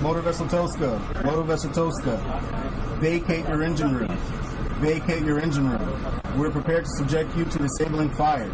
Motor Vessel Tosca. Motor Vessel Tosca. Vacate your engine room. Vacate your engine room. We're prepared to subject you to disabling fire.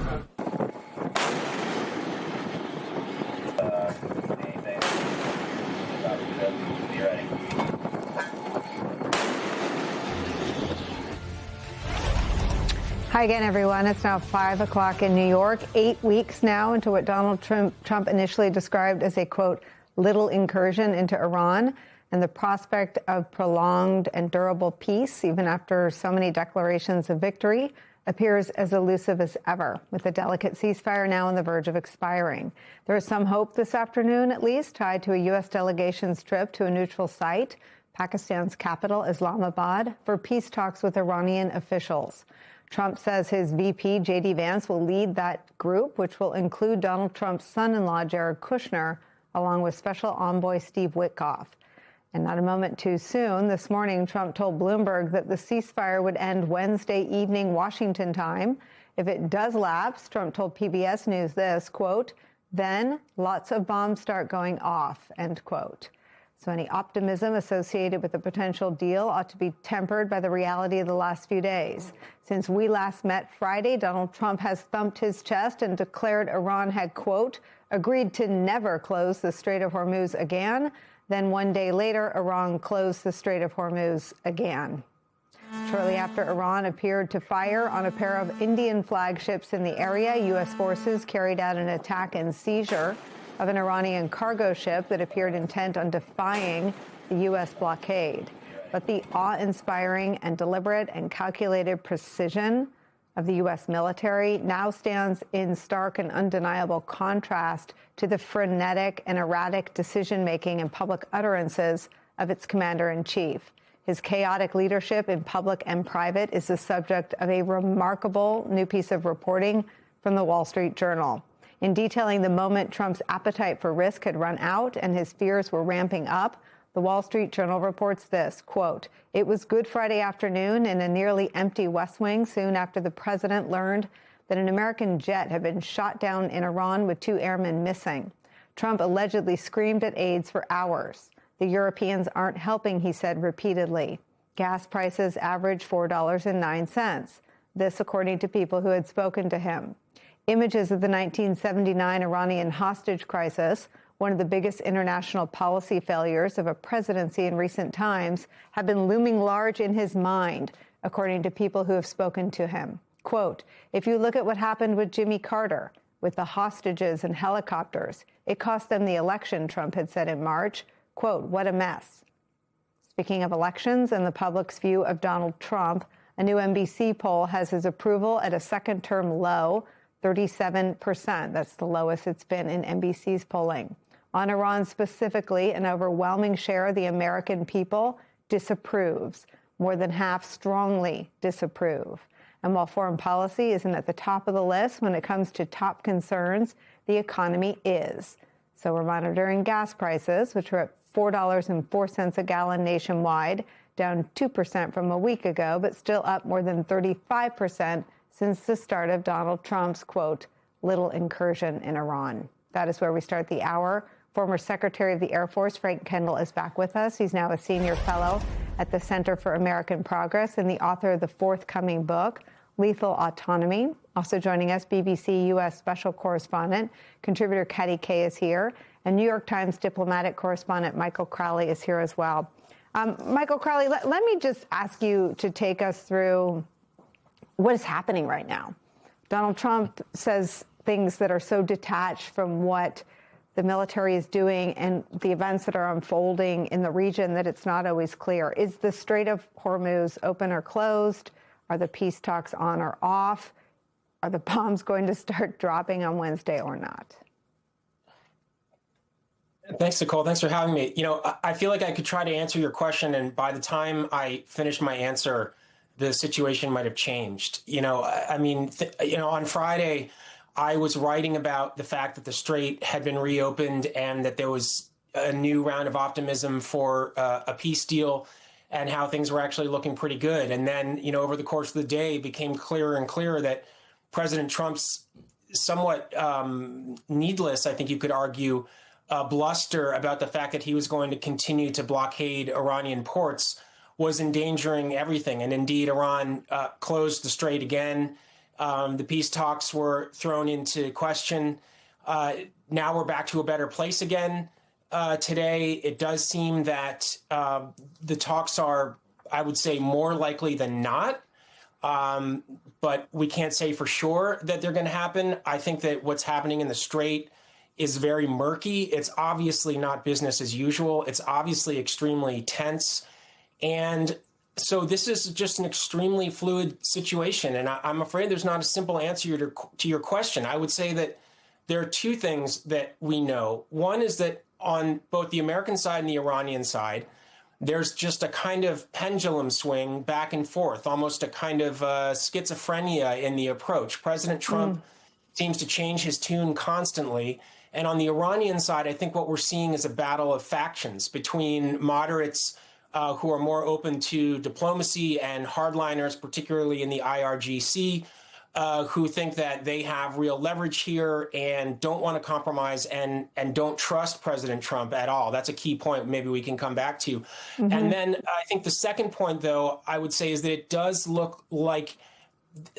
Hi again, everyone. It's now 5 o'clock in New York, 8 weeks now into what Donald Trump initially described as a, quote, little incursion into Iran, and the prospect of prolonged and durable peace, even after so many declarations of victory, appears as elusive as ever, with the delicate ceasefire now on the verge of expiring. There is some hope this afternoon, at least, tied to a U.S. delegation's trip to a neutral site, Pakistan's capital, Islamabad, for peace talks with Iranian officials. Trump says his VP, J.D. Vance, will lead that group, which will include Donald Trump's son-in-law, Jared Kushner, along with Special Envoy Steve Witkoff. And not a moment too soon, this morning, Trump told Bloomberg that the ceasefire would end Wednesday evening Washington time. If it does lapse, Trump told PBS News this, quote, then lots of bombs start going off, end quote. So any optimism associated with the potential deal ought to be tempered by the reality of the last few days. Since we last met Friday, Donald Trump has thumped his chest and declared Iran had, quote, agreed to never close the Strait of Hormuz again. Then one day later, Iran closed the Strait of Hormuz again. Shortly after Iran appeared to fire on a pair of Indian flagships in the area, U.S. forces carried out an attack and seizure of an Iranian cargo ship that appeared intent on defying the U.S. blockade. But the awe-inspiring and deliberate and calculated precision of the U.S. military now stands in stark and undeniable contrast to the frenetic and erratic decision-making and public utterances of its commander-in-chief. His chaotic leadership in public and private is the subject of a remarkable new piece of reporting from the Wall Street Journal. In detailing the moment Trump's appetite for risk had run out and his fears were ramping up, the Wall Street Journal reports this, quote, it was Good Friday afternoon in a nearly empty West Wing soon after the president learned that an American jet had been shot down in Iran with 2 airmen missing. Trump allegedly screamed at aides for hours. The Europeans aren't helping, he said repeatedly. Gas prices averaged $4.09. This, according to people who had spoken to him. Images of the 1979 Iranian hostage crisis, one of the biggest international policy failures of a presidency in recent times, have been looming large in his mind, according to people who have spoken to him. Quote, if you look at what happened with Jimmy Carter, with the hostages and helicopters, it cost them the election, Trump had said in March. Quote, what a mess. Speaking of elections and the public's view of Donald Trump, a new NBC poll has his approval at a second-term low, 37%. That's the lowest it's been in NBC's polling. On Iran specifically, an overwhelming share of the American people disapproves. More than half strongly disapprove. And while foreign policy isn't at the top of the list when it comes to top concerns, the economy is. So we're monitoring gas prices, which are at $4.04 a gallon nationwide, down 2% from a week ago, but still up more than 35% since the start of Donald Trump's, quote, little incursion in Iran. That is where we start the hour. Former Secretary of the Air Force Frank Kendall is back with us. He's now a senior fellow at the Center for American Progress and the author of the forthcoming book, Lethal Autonomy. Also joining us, BBC U.S. Special Correspondent, contributor Katty Kay is here, and New York Times diplomatic correspondent Michael Crowley is here as well. Michael Crowley, let me just ask you to take us through what is happening right now. Donald Trump says things that are so detached from what the military is doing and the events that are unfolding in the region that it's not always clear. Is the Strait of Hormuz open or closed? Are the peace talks on or off? Are the bombs going to start dropping on Wednesday or not? Thanks, Nicole. Thanks for having me. You know, I feel like I could try to answer your question, and by the time I finish my answer, the situation might have changed. You know, I mean, on Friday, I was writing about the fact that the Strait had been reopened and that there was a new round of optimism for a peace deal and how things were actually looking pretty good. And then, you know, over the course of the day, it became clearer and clearer that President Trump's somewhat needless, I think you could argue, bluster about the fact that he was going to continue to blockade Iranian ports was endangering everything. And indeed, Iran closed the strait again. The peace talks were thrown into question. Now we're back to a better place again. Today, it does seem that the talks are, I would say, more likely than not. But we can't say for sure that they're going to happen. I think that what's happening in the Strait is very murky. It's obviously not business as usual. It's obviously extremely tense. And so this is just an extremely fluid situation. And I'm afraid there's not a simple answer to your question. I would say that there are two things that we know. One is that on both the American side and the Iranian side, there's just a kind of pendulum swing back and forth, almost a kind of schizophrenia in the approach. President Trump seems to change his tune constantly. And on the Iranian side, I think what we're seeing is a battle of factions between moderates who are more open to diplomacy and hardliners, particularly in the IRGC, who think that they have real leverage here and don't want to compromise and don't trust President Trump at all. That's a key point maybe we can come back to. And then I think the second point, though, I would say is that it does look like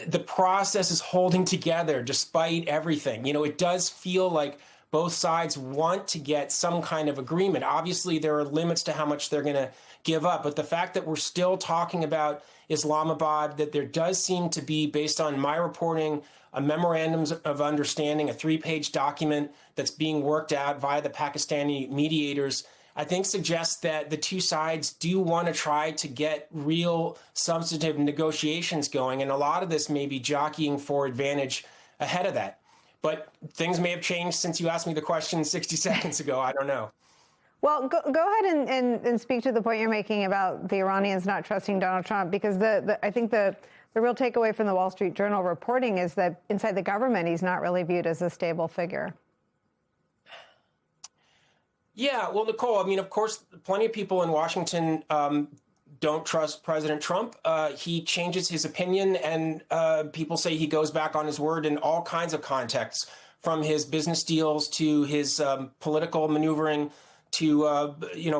the process is holding together despite everything. You know, it does feel like both sides want to get some kind of agreement. Obviously, there are limits to how much they're going to give up. But the fact that we're still talking about Islamabad, that there does seem to be, based on my reporting, a memorandum of understanding, a 3-page document that's being worked out via the Pakistani mediators, I think suggests that the two sides do want to try to get real substantive negotiations going. And a lot of this may be jockeying for advantage ahead of that. But things may have changed since you asked me the question 60 seconds ago. I don't know. Well, go ahead and speak to the point you're making about the Iranians not trusting Donald Trump, because I think the real takeaway from the Wall Street Journal reporting is that inside the government, he's not really viewed as a stable figure. Yeah, well, Nicole, I mean, of course, plenty of people in Washington don't trust President Trump. He changes his opinion, and people say he goes back on his word in all kinds of contexts, from his business deals to his political maneuvering to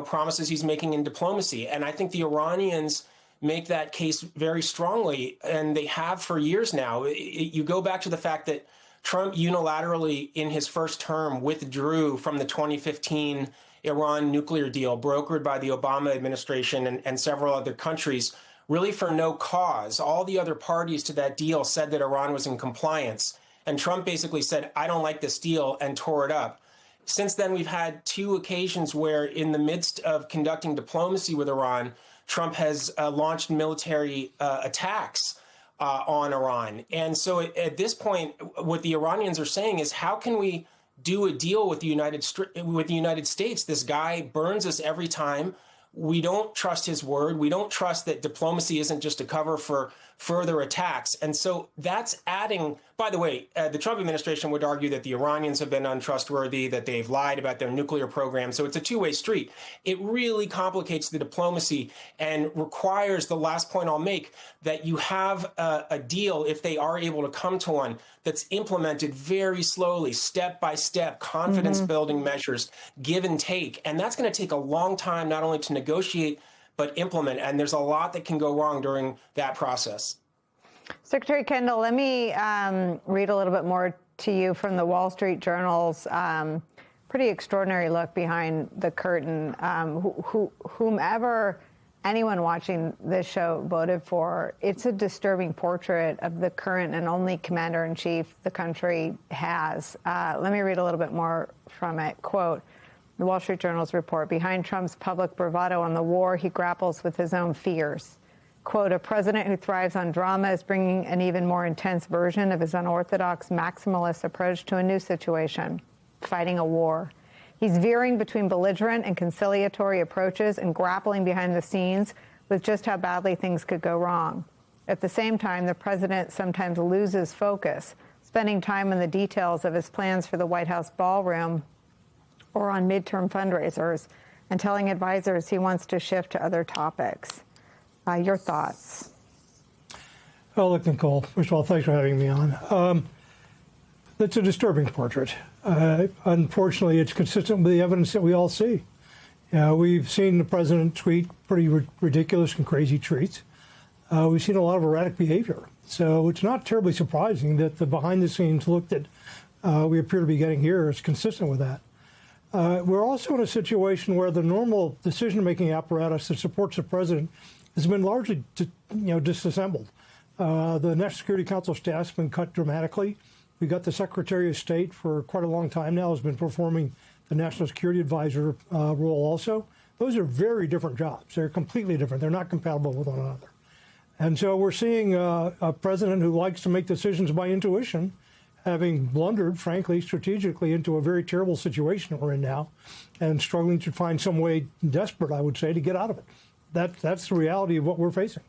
promises he's making in diplomacy. And I think the Iranians make that case very strongly, and they have for years now. You go back to the fact that Trump unilaterally, in his first term, withdrew from the 2015 Iran nuclear deal brokered by the Obama administration and several other countries, really for no cause. All the other parties to that deal said that Iran was in compliance. And Trump basically said, I don't like this deal, and tore it up. Since then, we've had two occasions where, in the midst of conducting diplomacy with Iran, Trump has launched military attacks on Iran. And so at this point, what the Iranians are saying is, how can we do a deal with the United States? This guy burns us every time. We don't trust his word. We don't trust that diplomacy isn't just a cover for further attacks. And so that's adding, by the way, the Trump administration would argue that the Iranians have been untrustworthy, that they've lied about their nuclear program. So it's a two-way street. It really complicates the diplomacy and requires, the last point I'll make, that you have a deal, if they are able to come to one, that's implemented very slowly, step by step, confidence-building measures, give and take. And that's going to take a long time, not only to negotiate, but implement. And there's a lot that can go wrong during that process. Secretary Kendall, let me read a little bit more to you from the Wall Street Journal's pretty extraordinary look behind the curtain. Whomever anyone watching this show voted for, it's a disturbing portrait of the current and only commander-in-chief the country has. Let me read a little bit more from it. Quote, the Wall Street Journal's report, behind Trump's public bravado on the war, he grapples with his own fears. Quote, a president who thrives on drama is bringing an even more intense version of his unorthodox maximalist approach to a new situation, fighting a war. He's veering between belligerent and conciliatory approaches and grappling behind the scenes with just how badly things could go wrong. At the same time, the president sometimes loses focus, spending time on the details of his plans for the White House ballroom or on midterm fundraisers, and telling advisors he wants to shift to other topics. Your thoughts? Well, look, Nicole, first of all, thanks for having me on. That's a disturbing portrait. Unfortunately, it's consistent with the evidence that we all see. We've seen the president tweet pretty ridiculous and crazy tweets. We've seen a lot of erratic behavior. So it's not terribly surprising that the behind-the-scenes look that we appear to be getting here is consistent with that. We're also in a situation where the normal decision-making apparatus that supports the president has been largely disassembled. The National Security Council staff has been cut dramatically. We got the Secretary of State for quite a long time now has been performing the National Security Advisor role also. Those are very different jobs. They're completely different. They're not compatible with one another. And so we're seeing a president who likes to make decisions by intuition, having blundered, frankly, strategically into a very terrible situation that we're in now and struggling to find some way, desperate, I would say, to get out of it. That's the reality of what we're facing.